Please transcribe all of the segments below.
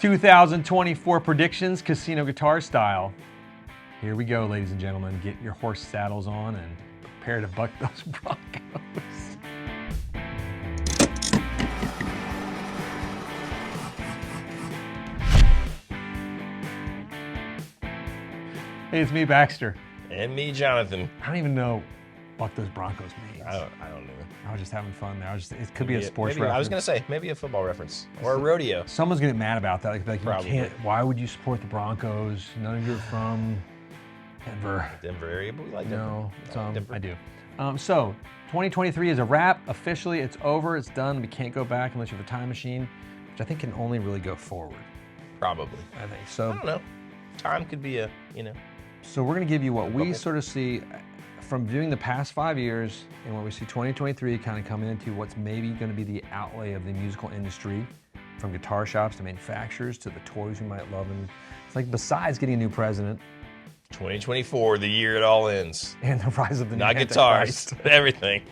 2024 predictions, casino guitar style. Here we go, ladies and gentlemen. Get your horse saddles on and prepare to buck those Broncos. Hey, it's me, Baxter. And me, Jonathan. I don't even know what those Broncos means. I don't know. I was just having fun there. It could be a sports maybe, reference. I was going to say, maybe a football reference. Or a rodeo. Someone's going to get mad about that. Like Probably. you can't, why would you support the Broncos? None of you are from Denver. Denver area, but we like Denver. No, Denver. I do. So, 2023 is a wrap. Officially, it's over. It's done. We can't go back unless you have a time machine, which I think can only really go forward. Probably. I think so. I don't know. Time could be So we're going to give you what we sort of see from viewing the past 5 years and what we see 2023 kind of coming into what's maybe going to be the outlay of the musical industry, from guitar shops to manufacturers to the toys we might love. And it's like, besides getting a new president, 2024, the year it all ends. and the rise of the Not new guitars, Antichrist. everything.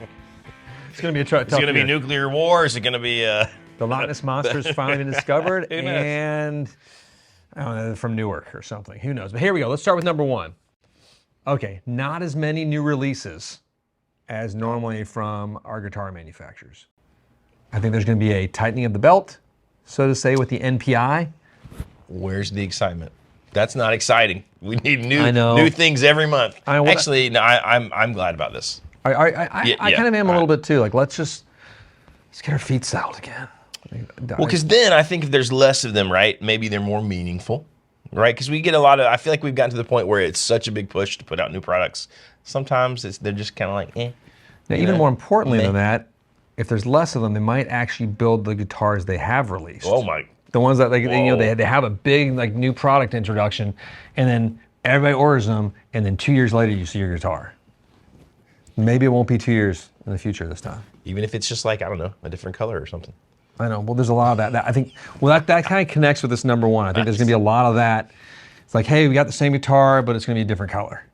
It's going to be a tough Is it going to be year. nuclear war? Is it going to be The Loch Ness Monster's finally been discovered, Who knows? and I don't know, from Newark or something. Who knows? But here we go. Let's start with number one. Okay, not as many new releases as normally from our guitar manufacturers. I think there's going to be a tightening of the belt, so to say, with the NPI. Where's the excitement? That's not exciting. We need I know. new things every month. Well, Actually, no, I'm glad about this. I kind of am a little bit too. Like, let's get our feet settled again. Well, because then I think if there's less of them, right, maybe they're more meaningful, right? Because we get a lot of, I feel like we've gotten to the point where it's such a big push to put out new products. Sometimes they're just kind of like, eh. Now, even more importantly than that, if there's less of them, they might actually build the guitars they have released. Oh my. The ones that they have a big like new product introduction, and then everybody orders them, and then 2 years later you see your guitar. Maybe it won't be 2 years in the future this time. Even if it's just like, I don't know, a different color or something. I know. Well, there's a lot of that. I think. Well, that kind of connects with this number one. I think there's going to be a lot of that. It's like, hey, we got the same guitar, but it's going to be a different color.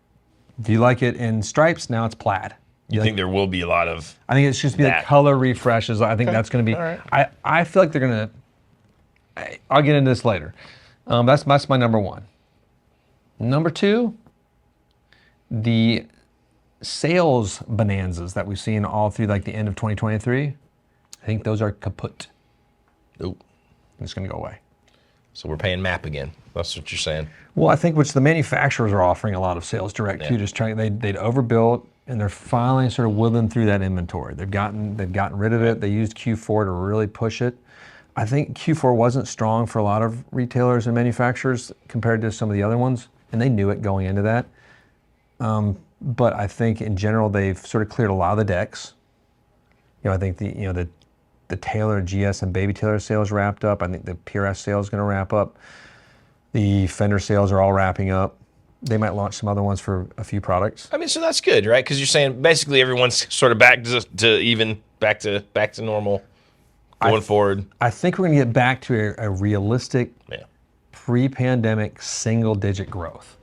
Do you like it in stripes? Now it's plaid. You think there will be a lot of? I think it's just be like color refreshes. I think that's going to be. All right. I feel like they're going to. I'll get into this later. That's my number one. Number two, the sales bonanzas that we've seen all through like the end of 2023. I think those are kaput. Nope. It's going to go away. So we're paying MAP again. That's what you're saying. Well, I think which the manufacturers are offering a lot of sales direct too. Just trying, they'd overbuilt, and they're finally sort of whittling through that inventory. They've gotten rid of it. They used Q4 to really push it. I think Q4 wasn't strong for a lot of retailers and manufacturers compared to some of the other ones, and they knew it going into that. But I think in general they've sort of cleared a lot of the decks. I think the Taylor GS and Baby Taylor sales wrapped up. I think the PRS sales is going to wrap up. The Fender sales are all wrapping up. They might launch some other ones for a few products. I mean, so that's good, right? Because you're saying basically everyone's sort of back to normal going forward. I think we're going to get back to a realistic pre-pandemic single-digit growth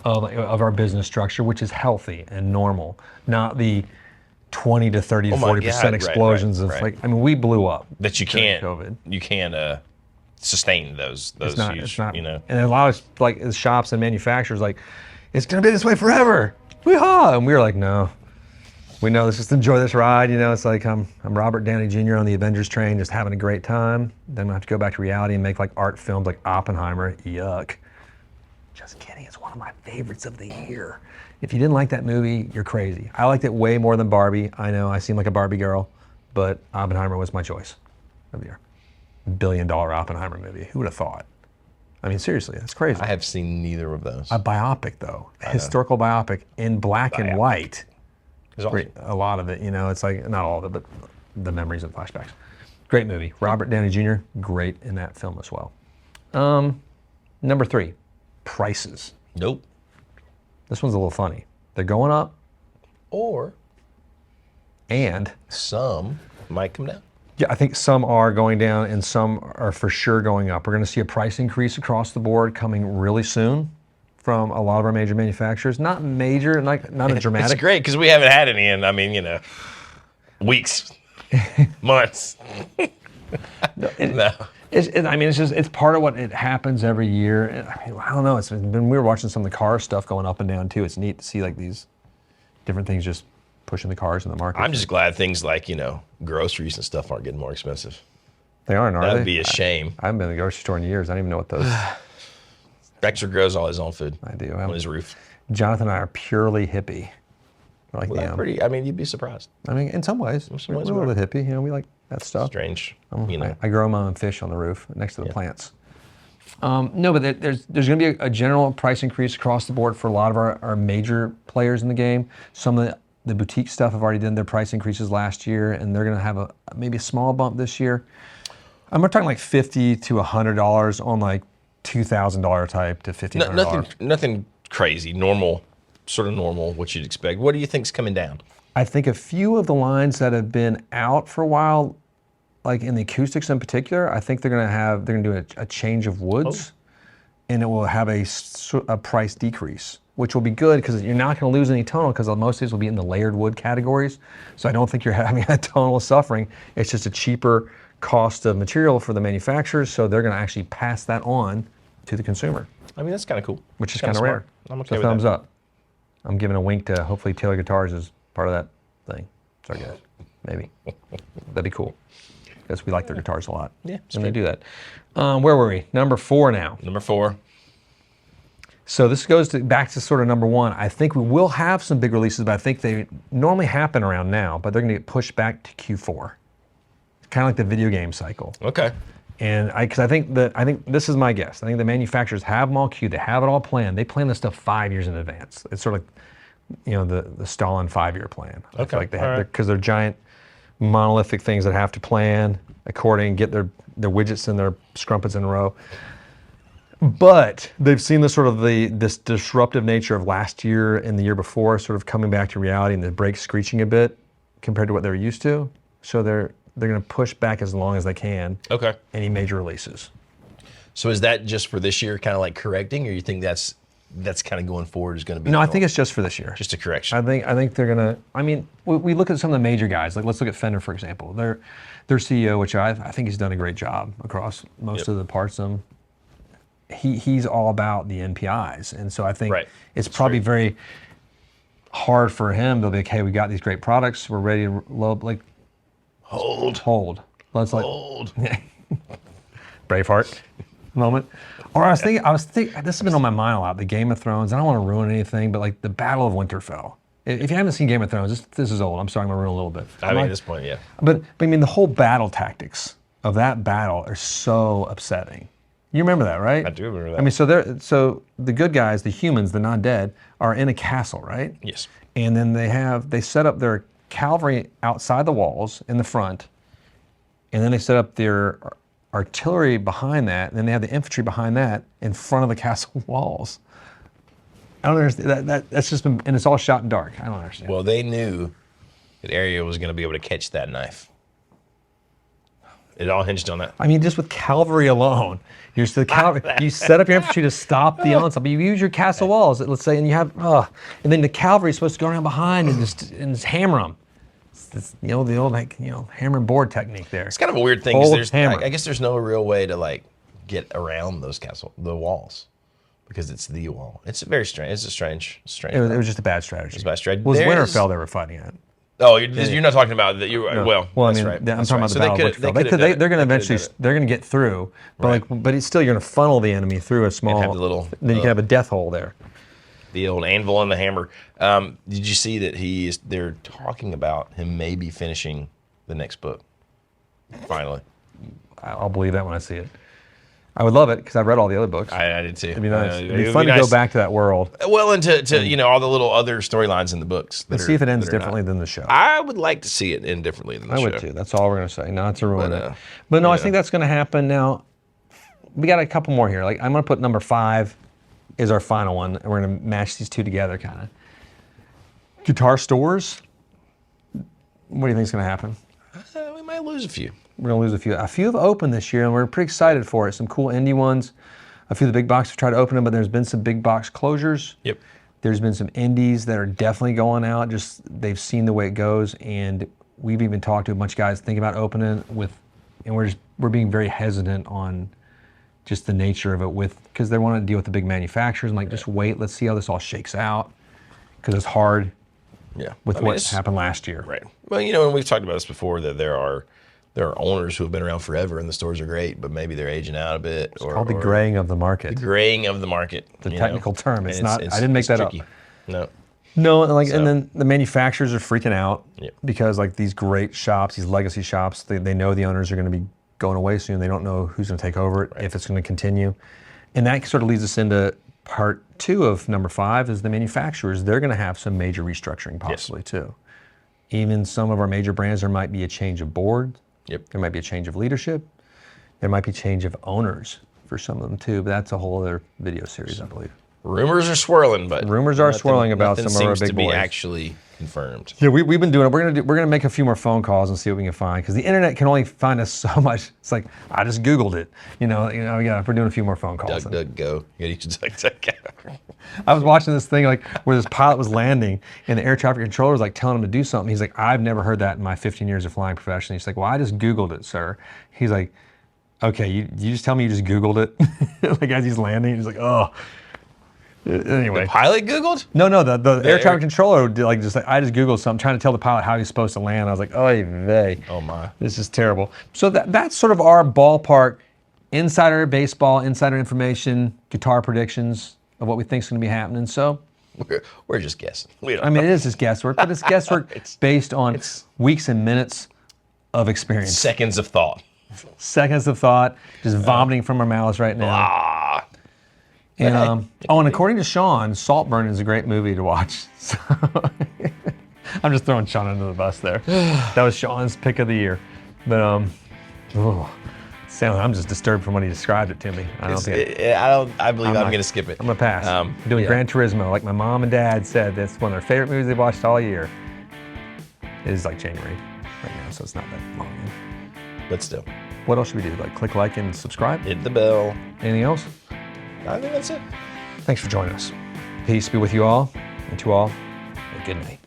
of our business structure, which is healthy and normal, not the 20 to 30 to 40% explosions of like. I mean, we blew up. That you can't. COVID. You can't sustain those huge. It's not. You know. And a lot of like shops and manufacturers like, it's going to be this way forever. Weehaw! And we were like, no. We know. Let's just enjoy this ride. It's like I'm Robert Downey Jr. on the Avengers train, just having a great time. Then we have to go back to reality and make like art films like Oppenheimer. Yuck. Just kidding. It's one of my favorites of the year. If you didn't like that movie, you're crazy. I liked it way more than Barbie. I know I seem like a Barbie girl, but Oppenheimer was my choice of the year. $1 billion Oppenheimer movie. Who would have thought? I mean, seriously, that's crazy. I have seen neither of those. A biopic, though. A historical biopic in black and white. Awesome. A lot of it, it's like, not all of it, but the memories and flashbacks. Great movie. Robert Downey Jr., great in that film as well. Number three, prices. Nope. This one's a little funny. They're going up. And some might come down. Yeah, I think some are going down and some are for sure going up. We're going to see a price increase across the board coming really soon from a lot of our major manufacturers. Not major, not a dramatic. It's great because we haven't had any in, weeks, months. No. I mean, it's part of what it happens every year. I don't know. It's been weird watching some of the car stuff going up and down too. It's neat to see like these different things just pushing the cars in the market. I'm just glad things like, groceries and stuff aren't getting more expensive. They aren't, are they? That would be a shame. I haven't been to the grocery store in years. I don't even know what those. Baxter grows all his own food. I do. On his roof. Jonathan and I are purely hippie. We're like you'd be surprised. I mean, in some ways, we're a little bit hippie. We like that stuff. Strange. I grow my own fish on the roof next to the plants. No, but there's going to be a general price increase across the board for a lot of our major players in the game. Some of the boutique stuff have already done their price increases last year, and they're going to have maybe a small bump this year. I'm talking like $50 to $100 on like $2,000 type to $1,500. Nothing crazy. Normal, sort of normal. What you'd expect. What do you think's coming down? I think a few of the lines that have been out for a while, like in the acoustics in particular, I think they're going to do a change of woods, and it will have a price decrease, which will be good because you're not going to lose any tonal because most of these will be in the layered wood categories. So I don't think you're having a tonal suffering. It's just a cheaper cost of material for the manufacturers, so they're going to actually pass that on to the consumer. I mean, that's kind of cool. Which is kind of rare. I'm okay so with thumbs that. up. I'm giving a wink to hopefully Taylor Guitars is part of that thing. So I guess maybe that'd be cool because we like their guitars a lot. Yeah, and they do that. Where were we? Number 4 now. Number 4. So this goes back to sort of number 1. I think we will have some big releases, but I think they normally happen around now, but they're going to get pushed back to Q4. Kind of like the video game cycle. Okay. And I think this is my guess. I think the manufacturers have them all queued. They have it all planned. They plan this stuff 5 years in advance. It's sort of like, the Stalin 5-year plan. Okay. I feel like they have because they're giant monolithic things that have to plan according, get their widgets and their scrumpets in a row. But they've seen this disruptive nature of last year and the year before sort of coming back to reality and the brakes screeching a bit compared to what they're used to. So they're going to push back as long as they can. Okay. Any major releases. So is that just for this year, kind of like correcting, or you think that's kind of going forward is going to be? No, I think it's just for this year. Just a correction. I think they're going to. I mean, we look at some of the major guys. Like let's look at Fender for example. Their CEO, which I think he's done a great job across most of the parts of them. He's all about the NPIs, and so I think it's probably very hard for him. They'll be like, hey, we got these great products. We're ready to load like. Hold. Let's hold. Braveheart moment. Or I was thinking, this has been on my mind a lot, the Game of Thrones. I don't want to ruin anything, but like the Battle of Winterfell. If you haven't seen Game of Thrones, this is old. I'm sorry, I'm going to ruin a little bit. I mean, at this point, yeah. But I mean, the whole battle tactics of that battle are so upsetting. You remember that, right? I do remember that. I mean, so the good guys, the humans, the non-dead, are in a castle, right? Yes. And then they set up their cavalry outside the walls in the front, and then they set up their artillery behind that, and then they have the infantry behind that in front of the castle walls. I don't understand that's just been, and it's all shot in dark. I don't understand. Well, they knew that Arya was going to be able to catch that knife. It all hinged on that. I mean, just with cavalry alone, you set up your infantry to stop the onslaught, but you use your castle walls, let's say, and you have, and then the cavalry is supposed to go around behind and just hammer them. It's the old hammer and board technique there. It's kind of a weird thing because I guess there's no real way to like get around the walls because it's the wall. It's very strange. It's a strange. It was just a bad strategy. It's a bad strategy. Was Winterfell they were fighting at? Oh, you're not talking about that. No. Well, I mean, right. I'm talking about the Battle of Winterfell. They're going to eventually, they're going to get through, but but it's still, you're going to funnel the enemy through a small. And have then you can have a death hole there. The old anvil and the hammer. Did you see that they're talking about him maybe finishing the next book? Finally. I'll believe that when I see it. I would love it because I've read all the other books. I did too. It'd be nice. It'd be fun to go back to that world. Well, and to all the little other storylines in the books. Let's see if it ends differently than the show. I would like to see it end differently than the show. I would too. That's all we're going to say. Not to ruin it. But no, I think that's going to happen. Now, we got a couple more here. Like I'm going to put number 5 is our final one, and we're going to match these two together, kind of. Guitar stores. What do you think is going to happen? We might lose a few. We're going to lose a few. A few have opened this year, and we're pretty excited for it. Some cool indie ones. A few of the big boxes have tried to open them, but there's been some big box closures. Yep. There's been some indies that are definitely going out. Just they've seen the way it goes, and we've even talked to a bunch of guys thinking about opening with and we're being very hesitant on just the nature of it because they want to deal with the big manufacturers. I'm like, just wait, let's see how this all shakes out, because it's hard. Yeah. With what happened last year. Right. Well, and we've talked about this before, that there are owners who have been around forever and the stores are great, but maybe they're aging out a bit. It's called the graying of the market. The graying of the market. The technical term. It's not. I didn't make that tricky. up. No. And then the manufacturers are freaking out because like these great shops, these legacy shops, they know the owners are going to be going away soon. They don't know who's going to take over it, if it's going to continue. And that sort of leads us into part 2 of number 5 is the manufacturers. They're going to have some major restructuring possibly too. Even some of our major brands, there might be a change of board. There might be a change of leadership. There might be change of owners for some of them too, but that's a whole other video series, I believe. Rumors are swirling, but rumors are swirling about some of our big boys. Seems to be actually confirmed. Yeah, we've been doing it. We're gonna make a few more phone calls and see what we can find, because the internet can only find us so much. It's like I just Googled it. We're doing a few more phone calls. DuckDuckGo. You use DuckDuckGo. I was watching this thing like where this pilot was landing and the air traffic controller was like telling him to do something. He's like, I've never heard that in my 15 years of flying professionally. He's like, well, I just Googled it, sir. He's like, okay, you just tell me you just Googled it? Like as he's landing, he's like, oh. Anyway. The pilot Googled? No, the air traffic controller did I just Googled something, trying to tell the pilot how he's supposed to land. I was like, oy vey. Oh my. This is terrible. So that's sort of our ballpark insider baseball, insider information, guitar predictions of what we think is going to be happening. So we're just guessing. We don't know. It is just guesswork, but it's guesswork based on weeks and minutes of experience. Seconds of thought. Seconds of thought, just vomiting from our mouths right now. And and according to Sean, Saltburn is a great movie to watch. So I'm just throwing Sean under the bus there. That was Sean's pick of the year. But I'm just disturbed from when he described it to me. I believe I'm gonna skip it. I'm gonna pass. Doing Gran Turismo, like my mom and dad said, that's one of their favorite movies they've watched all year. It is like January right now, so it's not that long in. But still. What else should we do? Click like and subscribe? Hit the bell. Anything else? I think that's it. Thanks for joining us. Peace be with you all, and to all, a good night.